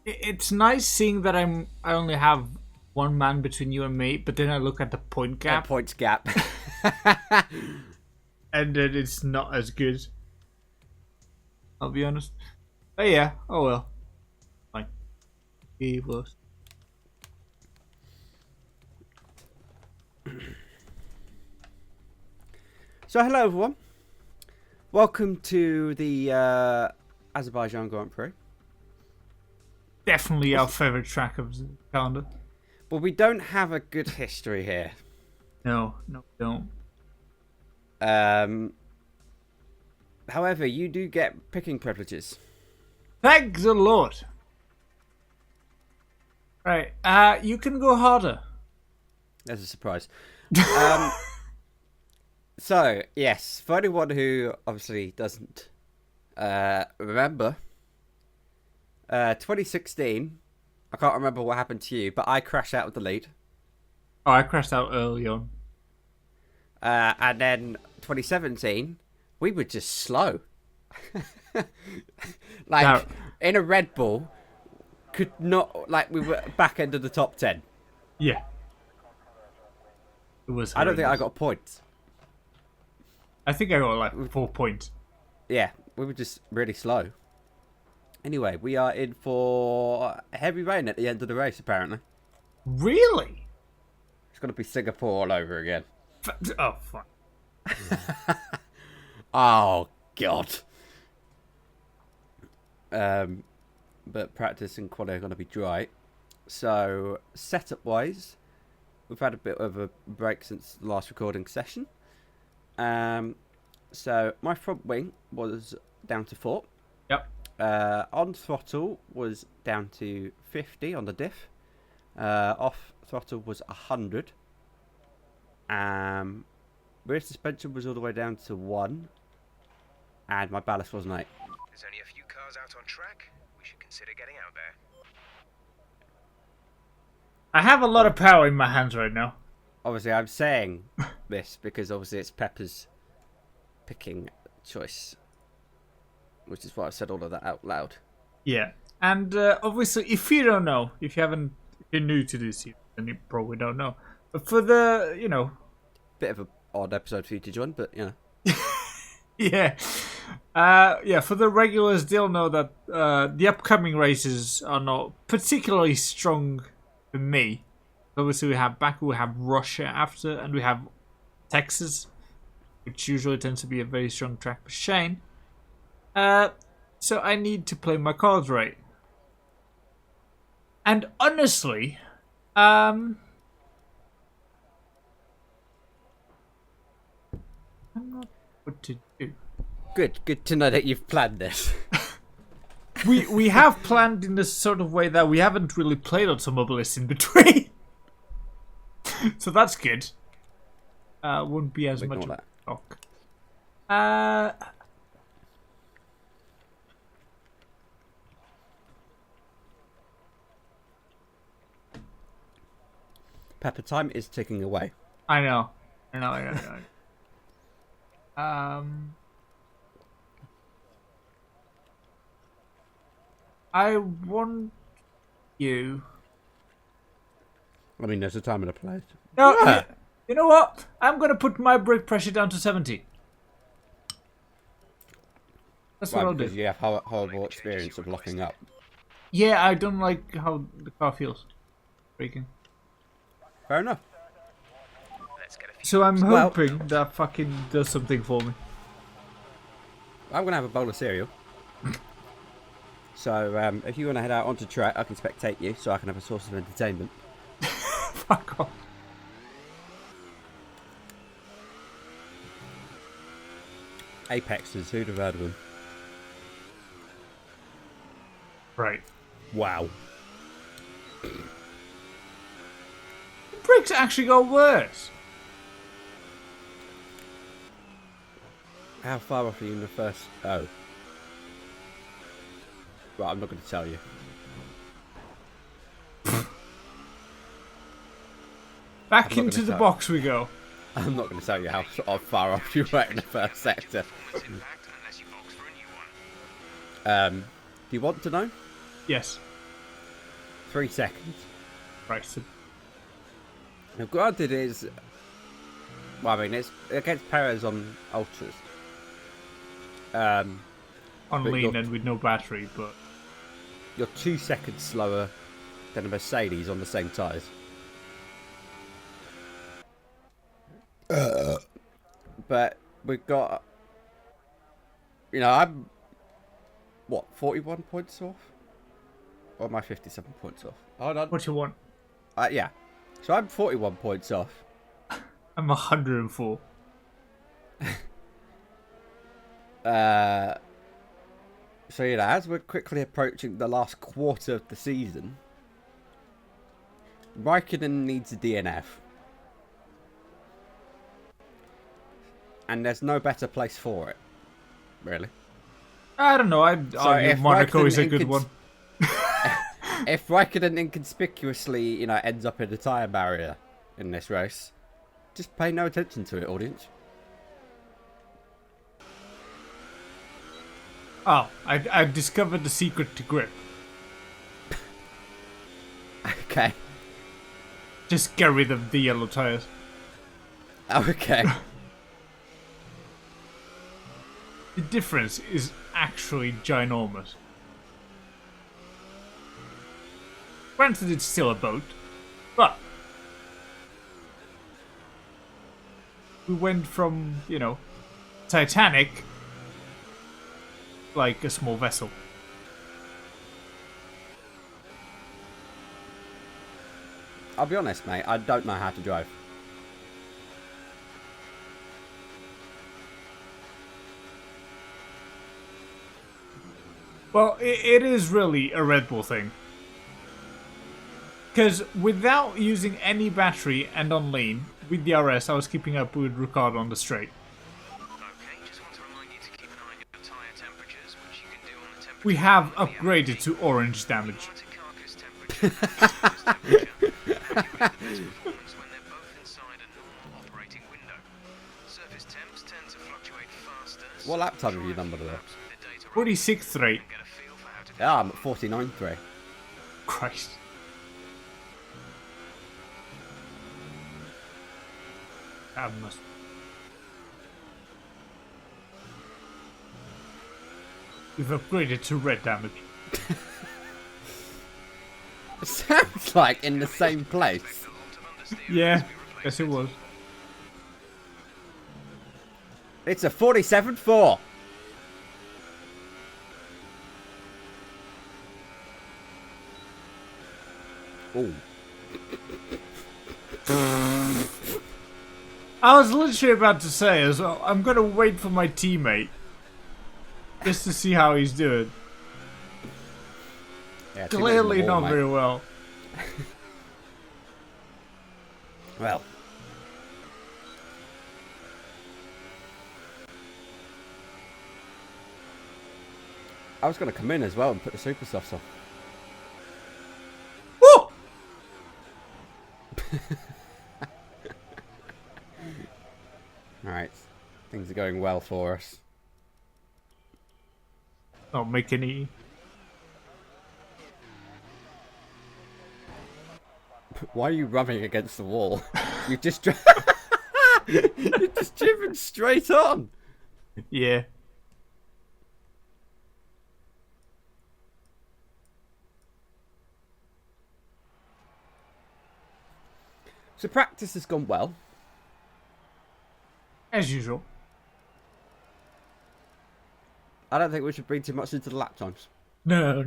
It's nice seeing that I only have one man between you and me, but then I look at the point gap, Points gap. and then it's not as good. I'll be honest. But yeah, oh well. Fine. He was. So hello everyone. Welcome to the Azerbaijan Grand Prix. Definitely our favourite track of the calendar. But we don't have a good history here. No, don't. However, you do get picking privileges. Thank the Lord. Right, you can go harder. There's a surprise. So, yes, for anyone who obviously doesn't remember, 2016, I can't remember what happened to you, but I crashed out of the lead. Oh, I crashed out early on. And then 2017, we were just slow. Like, in a Red Bull, could not, like, we were back end of the top 10. Yeah. It was horrendous. I don't think I got points. I think I got like 4 points. Yeah, we were just really slow. Anyway, we are in for heavy rain at the end of the race, apparently. Really? It's going to be Singapore all over again. Oh, fuck. Oh, God. But practice and quality are going to be dry. So, setup-wise, we've had a bit of a break since the last recording session. So, my front wing was down to 4. Yep. On throttle was down to 50 on the diff. Off throttle was 100. Rear suspension was all the way down to 1. And my ballast was an 8. There's only a few cars out on track. We should consider getting out there. I have a lot of power in my hands right now. Obviously, I'm saying this because obviously it's Pepper's picking choice. Which is why I've said all of that out loud. Yeah. And obviously, if you don't know, if you're new to this, then you probably don't know. But for the, Bit of an odd episode for you to join, but, you know. yeah. For the regulars, they'll know that the upcoming races are not particularly strong for me. Obviously, we have Baku, we have Russia after, and we have Texas, which usually tends to be a very strong track for Shane. So I need to play my cards right. And honestly, I'm not what to do. Good to know that you've planned this. We have planned in this sort of way that we haven't really played Automobilist in between. So that's good. Wouldn't be as much of a shock. Pepper, time is ticking away. I know. I want you. I mean, there's a time and a place. No, you know what? I'm gonna put my brake pressure down to 70. That's what I'll do. Because you have horrible experience of locking up. Yeah, I don't like how the car feels. Braking. Fair enough. So I'm hoping that fucking does something for me. I'm gonna have a bowl of cereal. So if you want to head out onto track, I can spectate you, so I can have a source of entertainment. Fuck off. Apexes, who'd have heard of them? Right. Wow. The brakes actually got worse. How far off are you in the first? Oh. Right, I'm not going to tell you. Back into the box we go. I'm not going to tell you how far off you were in the first sector. Do you want to know? Yes. 3 seconds. Right. So Now, granted, it's it's against Perez on ultras. on But lean you're- and with no battery, but You're 2 seconds slower than a Mercedes on the same tyres. But we've got, I'm, 41 points off? Or am I 57 points off? Hold on. what you want? Yeah. So I'm 41 points off. I'm 104. So, as we're quickly approaching the last quarter of the season, Raikkonen needs a DNF. And there's no better place for it, really. I don't know. I'd argue if Monaco is a Raikkonen good one. If Raikkonen inconspicuously, ends up in the tyre barrier in this race, just pay no attention to it, audience. Oh, I discovered the secret to grip. Okay. Just get rid of the yellow tires. Okay. The difference is actually ginormous. Granted, it's still a boat, but we went from, Titanic, like a small vessel. I'll be honest, mate. I don't know how to drive. Well, it is really a Red Bull thing. Because without using any battery and on lean, with the RS, I was keeping up with Ricardo on the straight. Okay, just want to remind you to keep an eye on your tyre temperatures, which you can do on the temperature. We have upgraded to orange damage. Monitor carcass temperature and surface temperature. Calculate the best performance when they're both inside a normal operating window. Surface temps tend to fluctuate faster. What lap time have you done, by the way? 46th rate. Get a feel for how to Yeah, I'm at 49.3. Christ. That must. We've upgraded to red damage. It sounds like in the same place. Yeah, yes it was. It's a 47.4. Oh. I was literally about to say as well, I'm gonna wait for my teammate. Just to see how he's doing. Yeah, Clearly too much on not the very wall, well. mate. Well. I was going to come in as well and put the super softs on. Woo! Alright. Things are going well for us. Not make any. Why are you rubbing against the wall? You just you're just driven straight on. Yeah. So practice has gone well. As usual. I don't think we should bring too much into the lap times. No.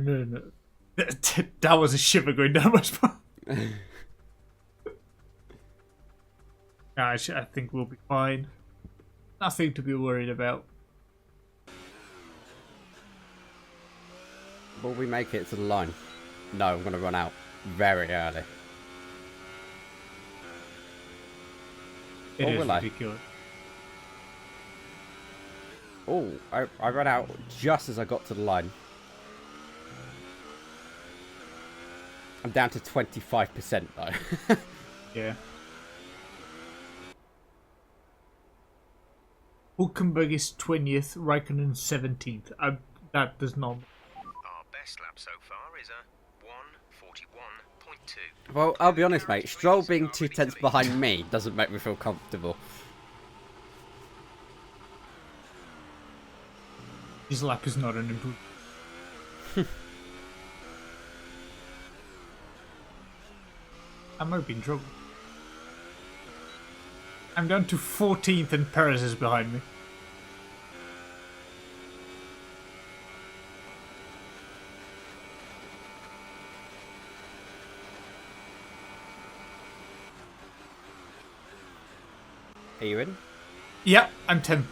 That was a shiver going down my spine. I think we'll be fine. Nothing to be worried about. Will we make it to the line? No, I'm going to run out very early. It Or is will I? ridiculous. Oh, I ran out just as I got to the line. I'm down to 25% though. Yeah. Hulkenberg is 20th, Raikkonen 17th. That does not. Our best lap so far is a S8E152. Well, I'll be honest, mate. Stroll being 2 tenths behind me doesn't make me feel comfortable. His lap is not an improvement. I might be in trouble. I'm down to 14th and Perez is behind me. Are you in? Yep, I'm 10th.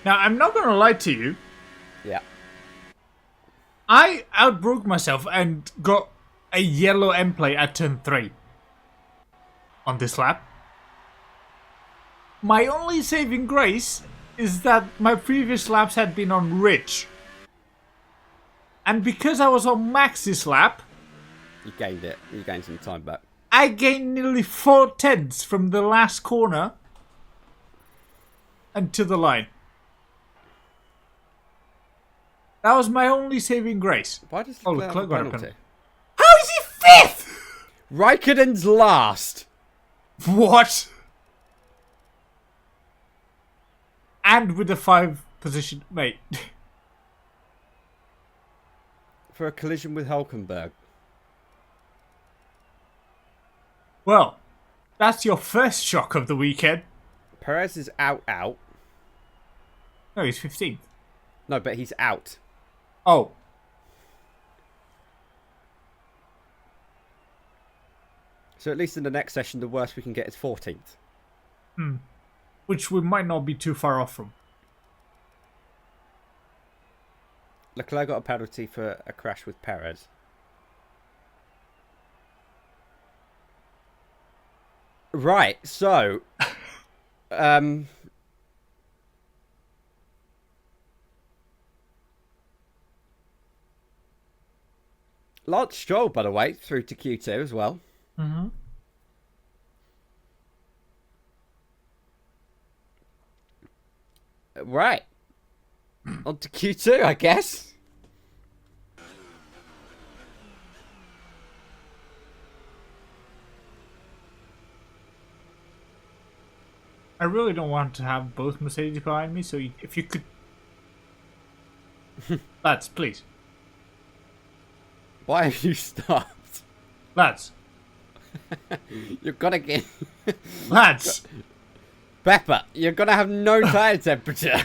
Now, I'm not going to lie to you. Yeah. I outbroke myself and got a yellow end plate at turn 3 on this lap. My only saving grace is that my previous laps had been on rich. And because I was on max this lap, You gained it. You gained some time back. I gained nearly 4 tenths from the last corner and to the line. That was my only saving grace. Why does Oh, Leclerc have a Leclerc got a penalty? penalty. How is he 5th? Raikkonen's last. What? And with the 5 position... Mate. For a collision with Hulkenberg. Well, that's your first shock of the weekend. Perez is out. No, he's 15th. No, but he's out. Oh. So at least in the next session, the worst we can get is 14th. Which we might not be too far off from. Leclerc got a penalty for a crash with Perez. Right, so... Lance Stroll, by the way, through to Q2 as well. Mm-hmm. Right. On to Q2, I guess. I really don't want to have both Mercedes behind me, so if you could... Lads, please. Why have you stopped? Lads. You're gonna get... Lads! Pepper, you're gonna have no tyre temperature.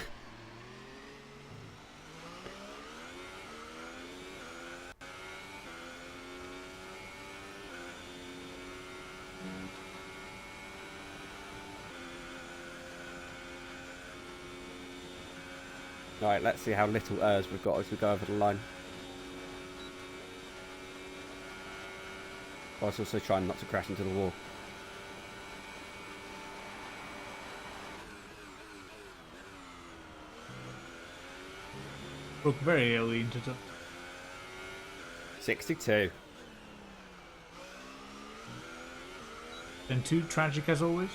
Alright, let's see how little errs we've got as we go over the line. Whilst also trying not to crash into the wall. Broke very early into the... 62. And 2, tragic as always.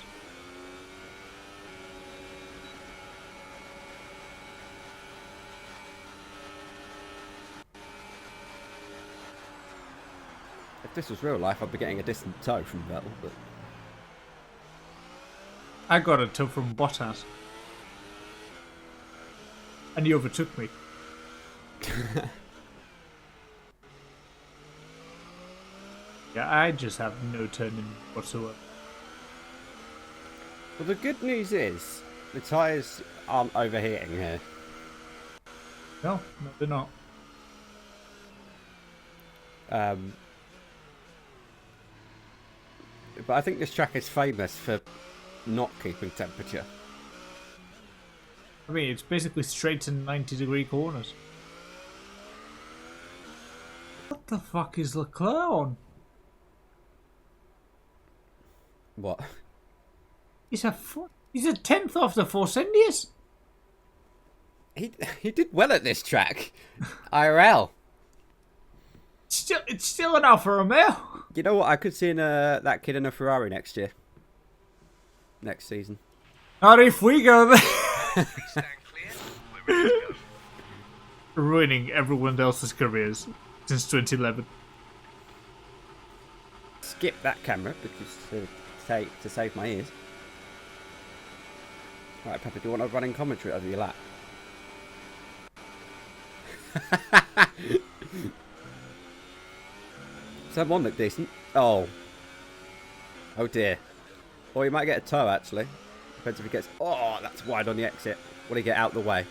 If this was real life, I'd be getting a distant tow from Vettel, but... I got a tow from Bottas. And he overtook me. Yeah, I just have no turning whatsoever. Well, the good news is, the tyres aren't overheating here. No, they're not. But I think this track is famous for not keeping temperature. I mean, it's basically straight and 90-degree corners. What the fuck is Leclerc on? What? He's a 10th off the Force Indies. He did well at this track. IRL. It's still an Alfa Romeo. You know what? I could see that kid in a Ferrari next year. Next season. Not if we go there. Stand clear. We're ready to go. ruining everyone else's careers since 2011. Skip that camera because to save my ears. Right, Pepper, do you want a running commentary over your lap? Someone look decent. Oh. Oh dear. Or you might get a toe actually. Depends if he gets. Oh, that's wide on the exit. Will he get out the way?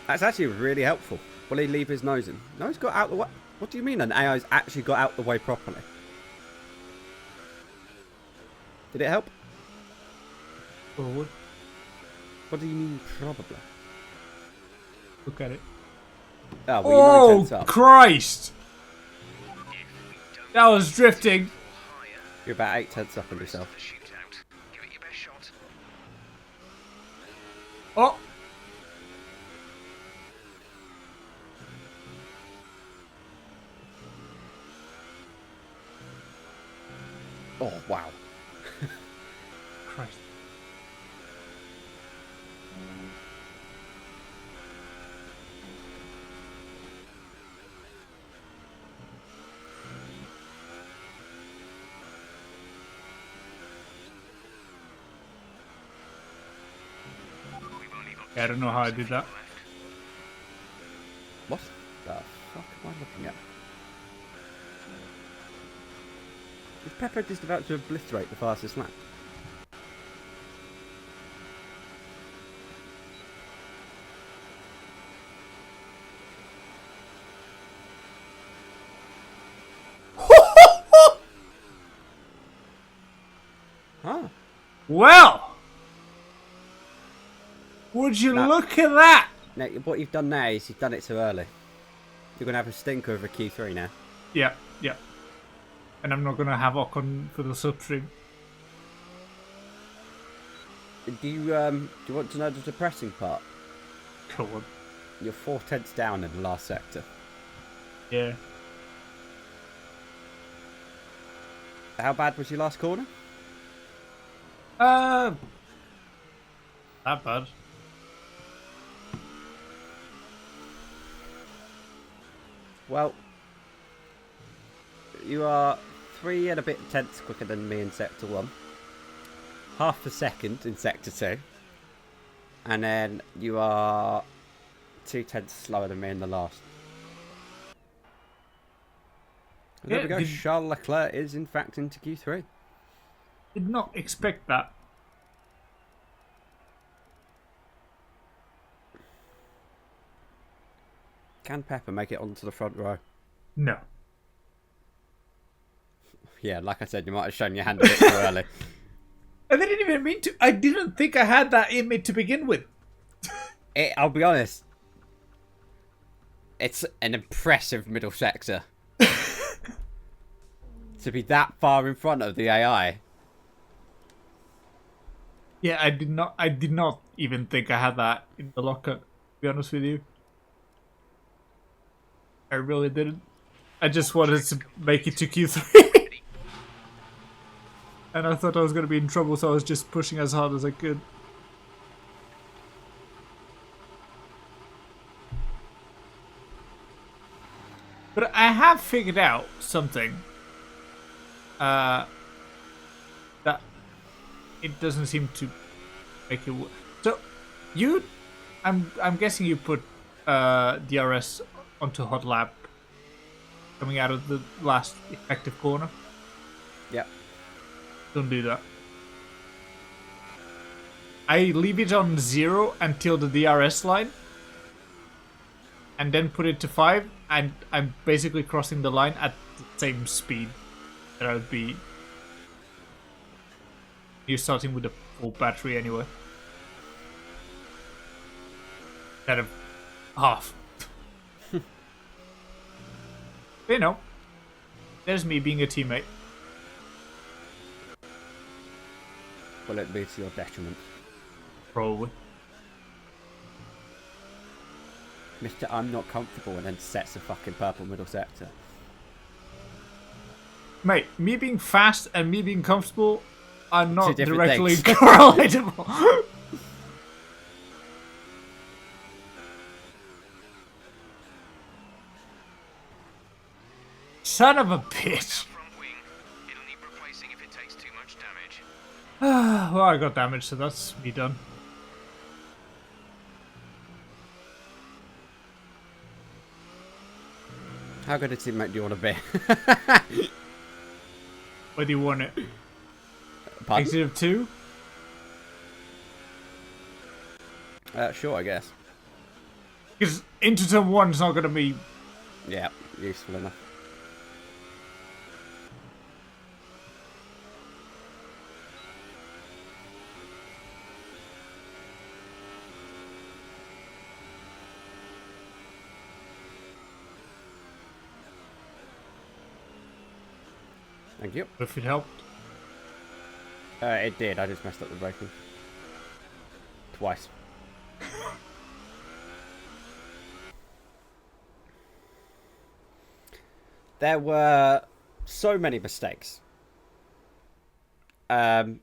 That's actually really helpful. Will he leave his nose in? No, he's got out the way. What do you mean an AI's actually got out the way properly? Did it help? Forward. What do you mean probably? Look at it. Oh, well, you know he Oh, up. Christ! That was drifting. You're about 8 tenths up on yourself. Give it your best shot. Oh! Oh, wow. Christ. Yeah, I don't know how I did that. What the fuck am I looking at? Is Pepper just about to obliterate the fastest lap? Huh. Well! Would you That- look at that? Now, what you've done now is you've done it too early. You're going to have a stinker of a Q3 now. Yeah, yeah. And I'm not gonna have Ocon for the substream. Do you want to know the depressing part? Go on. You're 4 tenths down in the last sector. Yeah. How bad was your last corner? Not bad. Well, you are 3 and a bit tenths quicker than me in sector 1. Half a second in sector 2. And then you are 2 tenths slower than me in the last. And there Yeah, we go. did- Charles Leclerc is in fact into Q3. Did not expect that. Can Pepper make it onto the front row? No. Yeah, like I said, you might have shown your hand a bit too early. I didn't even mean to. I didn't think I had that in me to begin with. I'll be honest. It's an impressive middle sector. To be that far in front of the AI. Yeah, I did not even think I had that in the locker, to be honest with you. I really didn't. I just wanted to make it to Q3. And I thought I was going to be in trouble, so I was just pushing as hard as I could. But I have figured out something. That it doesn't seem to make it work. So, I'm guessing you put DRS onto hot lap coming out of the last effective corner. Yep. Don't do that. I leave it on 0 until the DRS line, and then put it to 5, and I'm basically crossing the line at the same speed that I would be. You're starting with a full battery anyway. Instead of half. You know, there's me being a teammate. Will it be to your detriment? Probably. Mr. I'm not comfortable and then sets a fucking purple middle sector. Mate, me being fast and me being comfortable are not Two different directly things. correlatable. son of a bitch. Front wing. It'll need replacing if it takes too much damage. Well, I got damage, so that's me done. How good a teammate do you want to be? Where do you want it? Pardon? Exit of 2? Sure, I guess. Because into turn 1's not going to be... Yeah, useful enough. Thank you. If it helped. It did. I just messed up the braking. Twice. There were so many mistakes. Had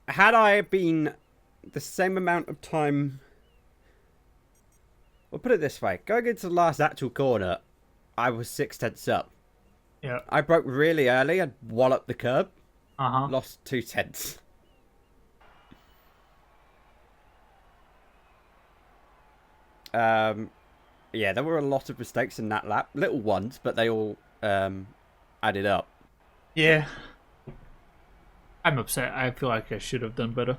I been the same amount of time... Well, put it this way. Going into the last actual corner, I was 6/10 up. Yeah. I broke really early and walloped the curb. Uh-huh. Lost 2/10. Yeah, there were a lot of mistakes in that lap. Little ones, but they all added up. Yeah. I'm upset. I feel like I should have done better.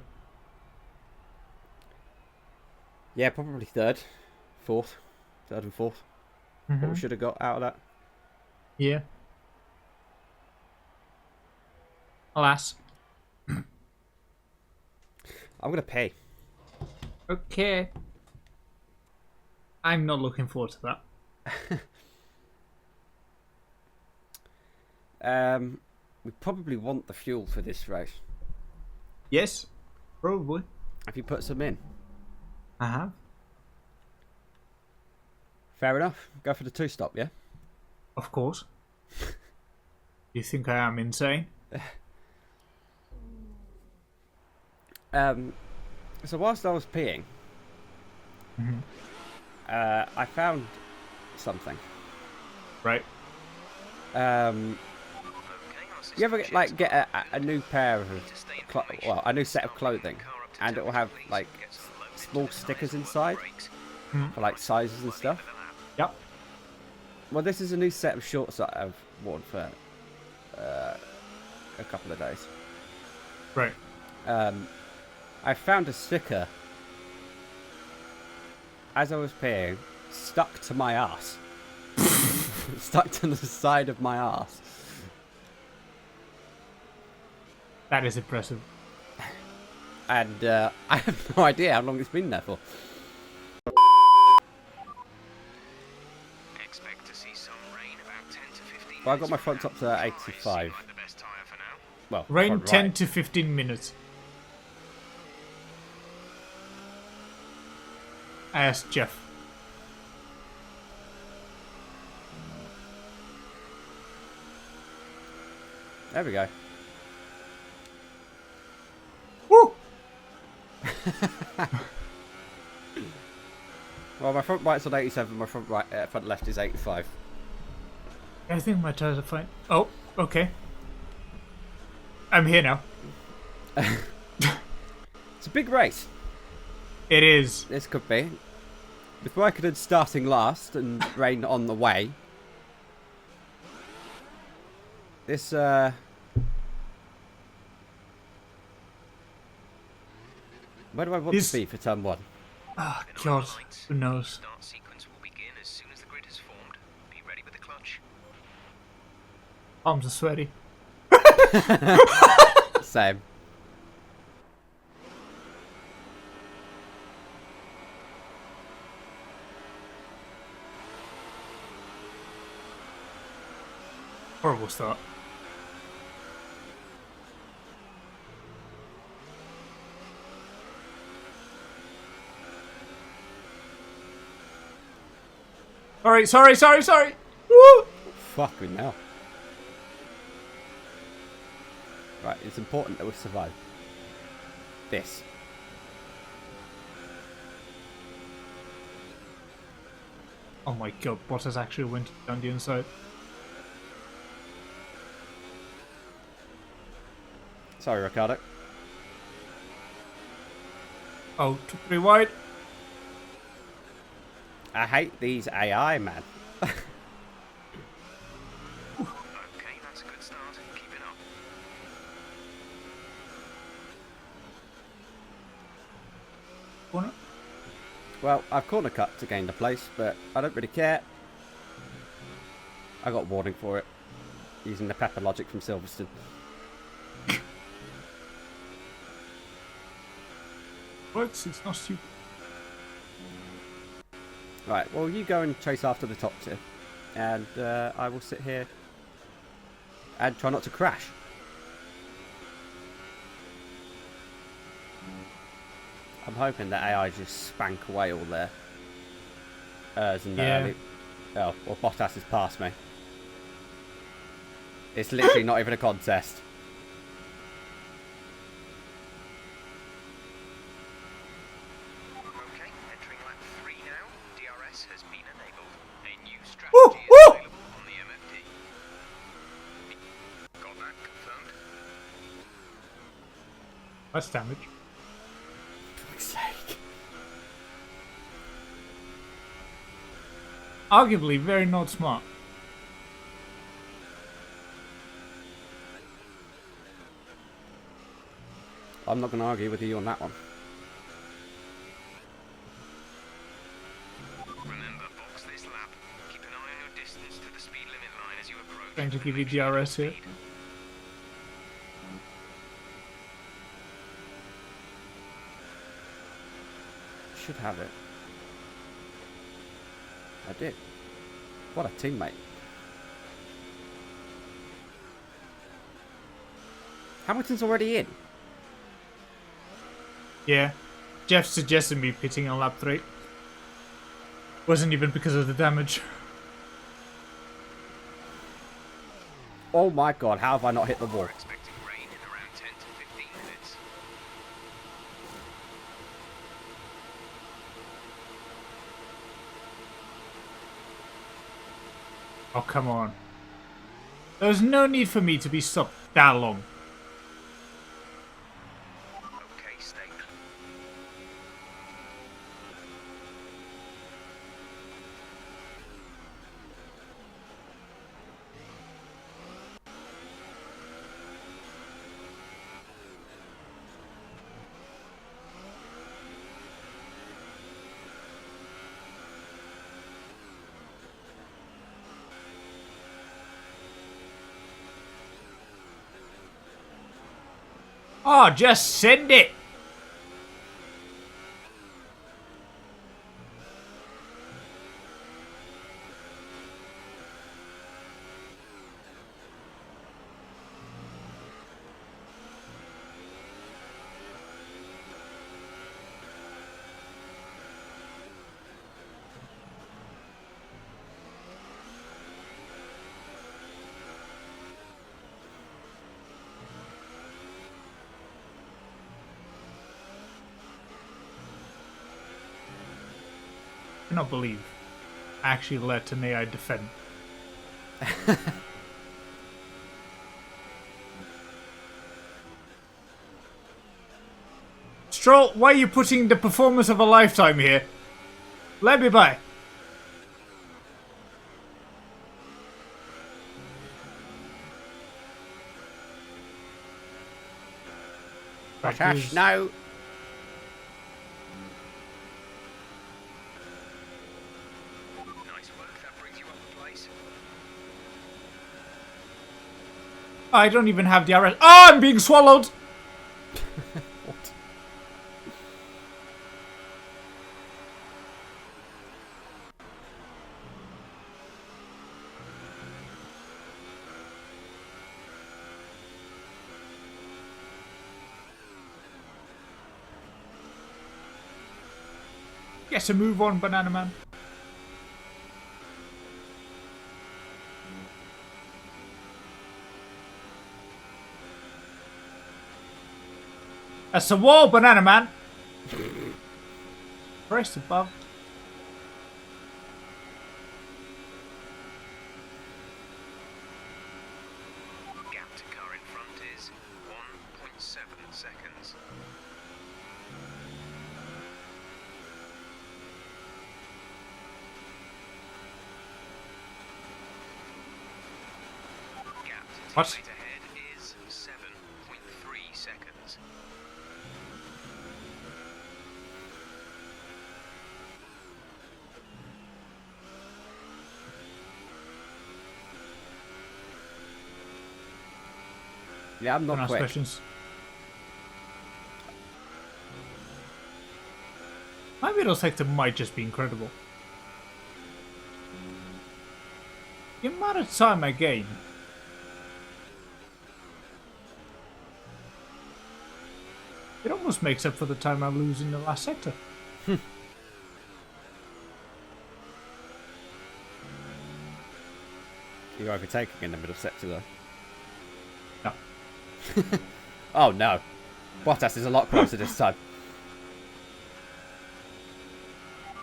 Yeah, probably third and fourth. What we should have got out of that. Yeah. Alas. I'm gonna pay. Okay. I'm not looking forward to that. We probably want the fuel for this race. Yes. Probably. Have you put some in? I have. Fair enough. Go for the 2-stop, yeah? Of course. You think I am insane? So whilst I was peeing, I found something. Right. You ever get a new pair of a new set of clothing, and it will have like small stickers inside for like sizes and stuff? Yep. Well, this is a new set of shorts that I've worn for a couple of days. Right. I found a sticker as I was peeing, stuck to my ass. Stuck to the side of my ass. That is impressive. And I have no idea how long it's been there for. Expect to see some rain about 10 to 15 Well, I got my front top to 85. like the best tire for now. Well, Rain front 10 right. to 15 minutes. I asked Jeff. There we go. Woo! Well, my front right's on 87, my front left is 85. I think my tires are fine. Oh, okay. I'm here now. It's a big race. It is. This could be. With Raikkonen starting last and rain on the way. This, where do I want This- to be for turn 1? Oh, God. Who knows? Start sequence will begin as soon as the grid is formed. Be ready with the clutch. Arms are sweaty. Same. Horrible start. Sorry. Woo! Fucking hell. Right, it's important that we survive. This. Oh my god, Bottas actually went down the inside. Sorry, Ricardo. Oh, took 3 wide. I hate these AI, man. Okay, that's a good start. Keep it up. Corner. Well, I've corner cut to gain the place, but I don't really care. I got warning for it, using the pepper logic from Silverstone. Works, it's not stupid. Right, well, you go and chase after the top two, and I will sit here and try not to crash. I'm hoping that AI just spank away all their and Yeah. Oh, well, Bottas has passed me. It's literally not even a contest. Okay, entering lap 3 now. DRS has been enabled. A new Woo, strategy is woo! available on the MFD. Got that confirmed? That's damage. For fuck's sake. Arguably very not smart. I'm not going to argue with you on that one. Remember, box this lap. Keep an eye on your distance to the speed limit line as you approach. Trying to give you DRS here. Should have it. I did. What a teammate. Hamilton's already in. Yeah. Jeff suggested me pitting on lap 3. Wasn't even because of the damage. Oh my god, how have I not hit the wall? We're expecting rain in around 10 to 15 minutes. Oh, come on. There's no need for me to be stopped that long. Okay, stay. Oh, just send it! I cannot believe I actually let an AI defend. Stroll, why are you putting the performance of a lifetime here? Let me by. Bottas, no. Nice work, that brings you up a place. I don't even have DRS. Oh, I'm being swallowed! What? Get a move on, Banana Man. That's a wall, Banana Man. Press above. What? Rate ahead is 7.3 seconds. Yeah, I'm Don't not ask quick. questions. My middle sector might just be incredible. The amount of time I gain. It almost makes up for the time I lose in the last sector. You're overtaking in the middle sector though. No. Oh no. Bottas is a lot closer this time.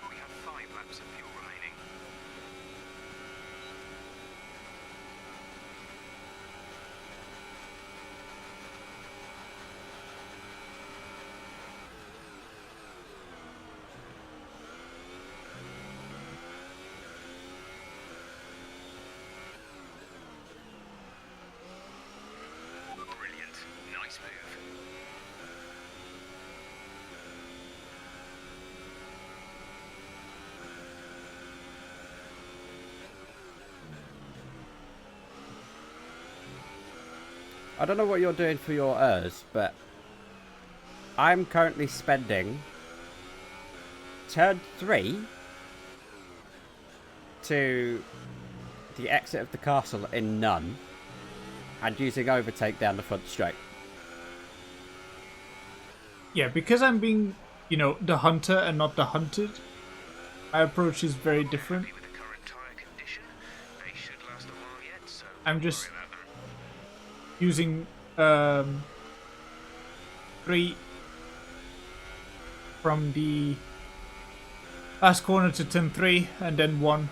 We have 5 laps of fuel remaining. Brilliant. Nice move. I don't know what you're doing for your ERS, but I'm currently spending turn 3 to the exit of the castle in none and using overtake down the front straight. Yeah, because I'm being, the hunter and not the hunted, my approach is very different. With the current tyre condition, they should last a while yet, so I'm don't just worry about them. using 3 from the last corner to turn 3 and then 1.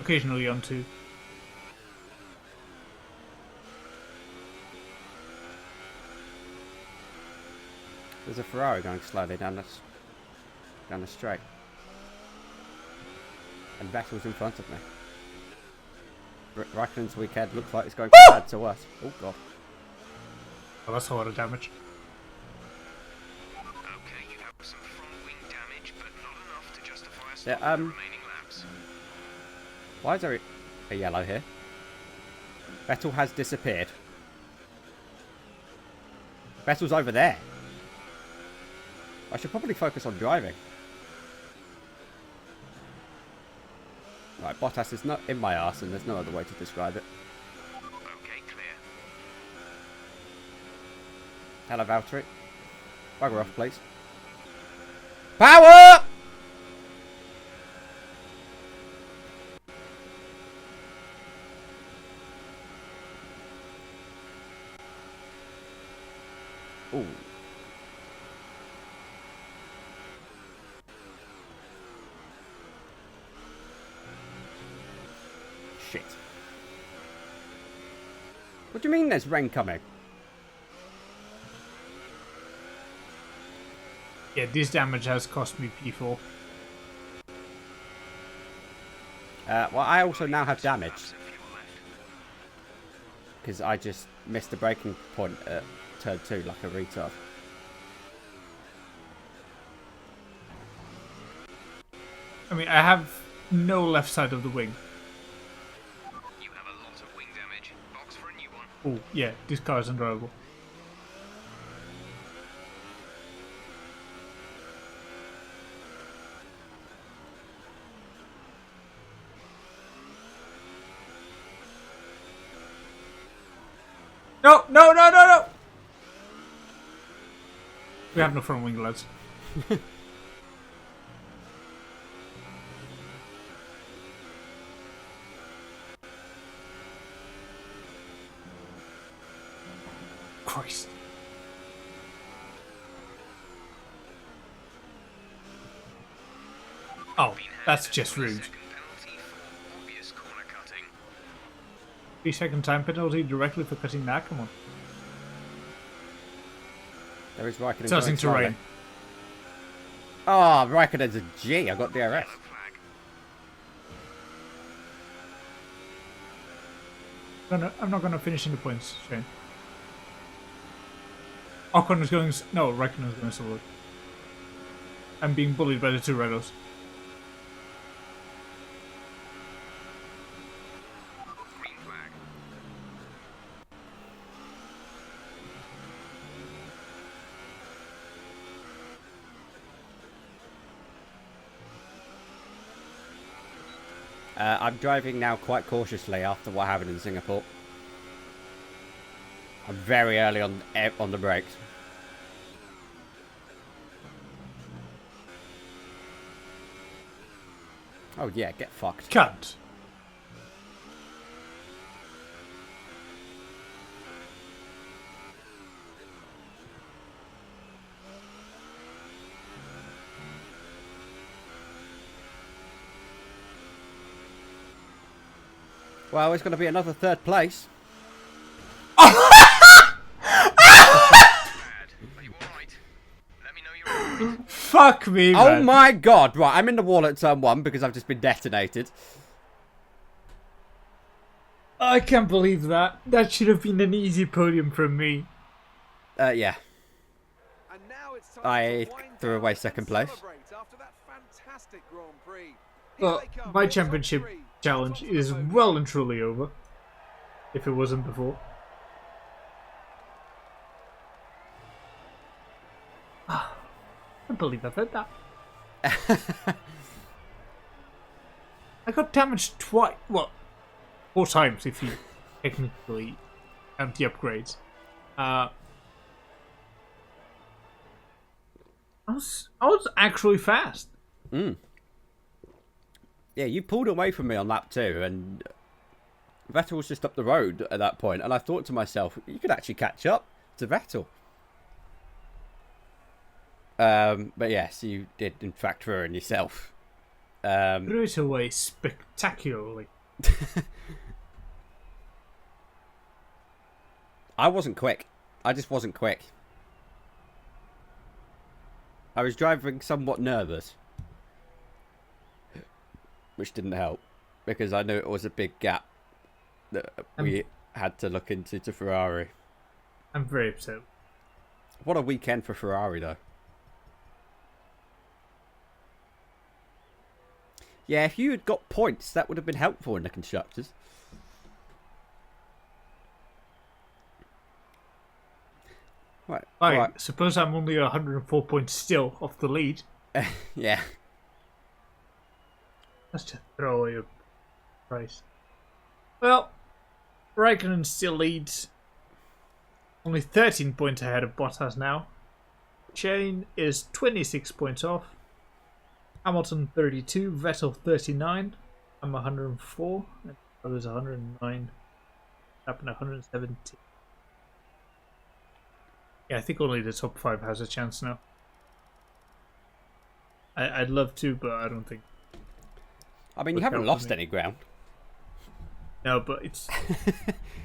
Occasionally on 2. There's a Ferrari going slowly down the straight. And Vettel's in front of me. Raikkonen's weekend looks like it's going from bad to worse. Oh god. Well, that's a lot of damage. Okay, you have some front wing damage, but not enough to justify a Yeah, stop for the remaining laps. Why is there a yellow here? Vettel has disappeared. Vettel's over there. I should probably focus on driving. Right, Bottas is not in my arse and there's no other way to describe it. Okay, clear. Hello, Valtteri. Bugger off, please. Power! Ooh. Shit. What do you mean there's rain coming? Yeah, this damage has cost me P4. Well, I also now have damage. Laps of fuel left. Because I just missed the braking point at turn 2 like a retard. I mean, I have no left side of the wing. You have a lot of wing damage. Box for a new one. Oh, yeah, this car is undrivable. No, no, no, no, no! We have no front wing, lads. Christ. Oh, that's just rude. Second penalty for obvious corner cutting. 3-second time penalty directly for cutting that. Come on. There is Raikkonen Starting going to slowly. rain. Oh, Raikkonen's a G. I got DRS. Yellow flag. I'm not gonna finish in the points, Shane. Ocon is going. No, Raikkonen is going solo. I'm being bullied by the two Redos. Green flag. I'm driving now quite cautiously after what happened in Singapore. I'm very early on the brakes. Oh yeah, get fucked. Cunt. Well, it's going to be another third place. Bad. Are you alright? Let me know you're alright. Fuck me, Oh man. my god! Right, I'm in the wall at turn 1 because I've just been detonated. I can't believe that. That should have been an easy podium from me. Yeah. And now it's time I to wind threw down away and second place. celebrate after that fantastic Grand Prix. Here Well, they come, my top championship three, challenge top of the is podium. well and truly over. If it wasn't before. I can't believe I said that. I got damaged twice. Well, 4 times if you technically count the upgrades. I was actually fast. Yeah, you pulled away from me on lap 2 and Vettel was just up the road at that point, and I thought to myself, you could actually catch up to Vettel. But yes, you did in fact ruin yourself. Threw it away spectacularly. I wasn't quick. I just wasn't quick. I was driving somewhat nervous, which didn't help because I knew it was a big gap that we had to look into to Ferrari. I'm very upset. What a weekend for Ferrari, though. Yeah, if you had got points, that would have been helpful in the constructors. Right. Right, suppose I'm only 104 points still off the lead. Yeah. That's just throw away a price. Well, Raikkonen still leads. Only 13 points ahead of Bottas now. Shane is 26 points off. Hamilton 32, Vettel 39. I'm 104. And others 109. Up in 117. Yeah, I think only the top 5 has a chance now. I'd love to, but I don't think. I mean, you Look haven't out for lost me. any ground. No, but it's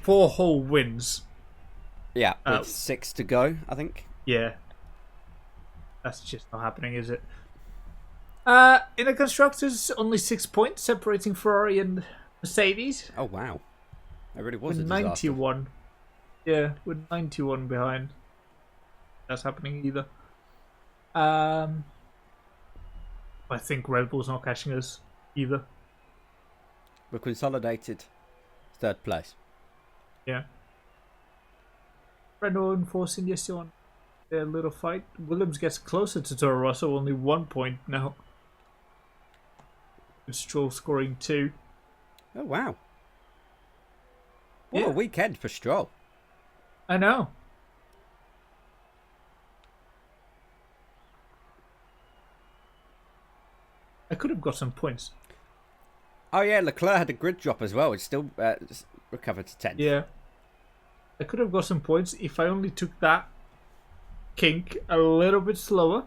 4 whole wins. Yeah, with Oh. 6 to go, I think. Yeah. That's just not happening, is it? In the constructors, only 6 points separating Ferrari and Mercedes. Oh, wow. It really was With a disaster. 91. Yeah, with 91 behind. That's happening either. I think Red Bull's not catching us either. We're consolidated 3rd place. Yeah. Renault and Force India still on their little fight. Williams gets closer to Toro Rosso, only 1 point now. With Stroll scoring 2. Oh, wow. What Yeah. a weekend for Stroll. I know. I could have got some points. Oh, yeah, Leclerc had a grid drop as well. It's still recovered to 10th. Yeah. I could have got some points if I only took that kink a little bit slower.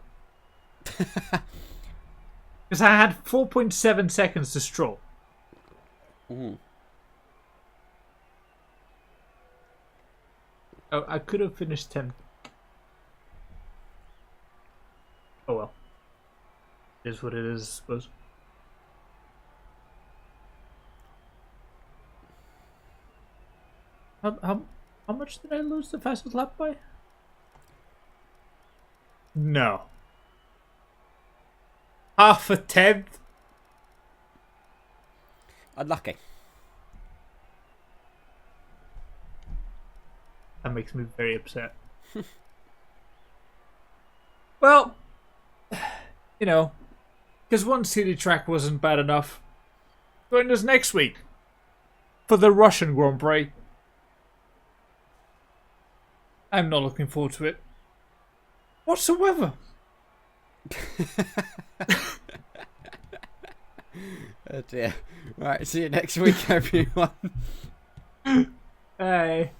Because I had 4.7 seconds to Stroll. Mhm. Oh, I could have finished 10th. Oh well. Is what it is, I suppose. How much did I lose the fastest lap by? No. Half a tenth? Unlucky. That makes me very upset. Well, you know, because one city track wasn't bad enough. Join us next week for the Russian Grand Prix. I'm not looking forward to it whatsoever. Oh dear. Right, see you next week, everyone. Hey.